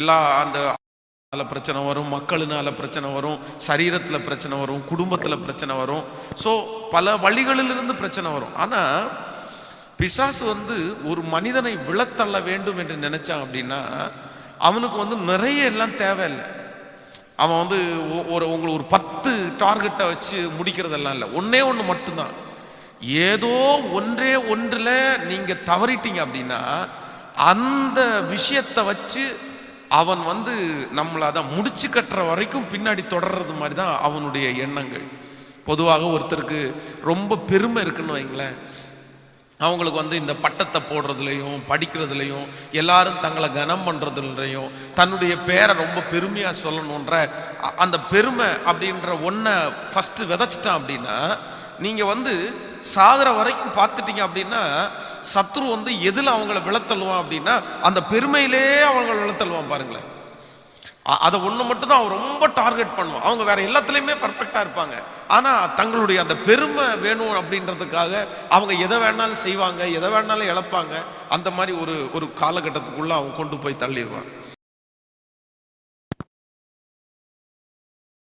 எல்லா அந்த பிரச்சனை வரும், மக்களினால பிரச்சனை வரும், சரீரத்தில் பிரச்சனை வரும், குடும்பத்தில் பிரச்சனை வரும். ஸோ பல வழிகளிலிருந்து பிரச்சனை வரும். ஆனால் பிசாசு ஒரு மனிதனை விழத்தள்ள வேண்டும் என்று நினைச்சான் அப்படின்னா அவனுக்கு நிறைய எல்லாம் தேவையில்லை. அவன் உங்களுக்கு ஒரு 10 டார்கெட்டை வச்சு முடிக்கிறதெல்லாம் இல்லை, ஒன்னே ஒன்று மட்டும்தான். ஏதோ ஒன்றே ஒன்றில் நீங்கள் தவறிட்டீங்க அப்படின்னா அந்த விஷயத்தை வச்சு அவன் நம்மளை அதான் முடிச்சு கட்டுற வரைக்கும் பின்னாடி தொடர்றது மாதிரி தான் அவனுடைய எண்ணங்கள். பொதுவாக ஒருத்தருக்கு ரொம்ப பெருமை இருக்குன்னு வைங்களேன், அவங்களுக்கு இந்த பட்டத்தை போடுறதுலையும் படிக்கிறதுலையும் எல்லாரும் தங்களை கனம் பண்ணுறதுலையும் தன்னுடைய பேரை ரொம்ப பெருமையாக சொல்லணுன்ற அந்த பெருமை அப்படின்ற ஒன்றை ஃபஸ்ட்டு விதைச்சிட்டான் அப்படின்னா நீங்கள் சாகிற வரைக்கும் பார்த்துட்டீங்க அப்படின்னா சத்ரு எதில் அவங்கள விழத்தள்ளுவான் அப்படின்னா அந்த பெருமையிலே அவங்கள விழத்தள்ளுவான். பாருங்களேன், அதை ஒன்று மட்டும் தான் அவன் ரொம்ப டார்கெட் பண்ணுவான். அவங்க வேற எல்லாத்துலேயுமே பர்ஃபெக்டாக இருப்பாங்க, ஆனால் தங்களுடைய அந்த பெருமை வேணும் அப்படின்றதுக்காக அவங்க எதை வேணாலும் செய்வாங்க, எதை வேணாலும் இழப்பாங்க. அந்த மாதிரி ஒரு காலகட்டத்துக்குள்ளே அவன் கொண்டு போய் தள்ளிடுவான்.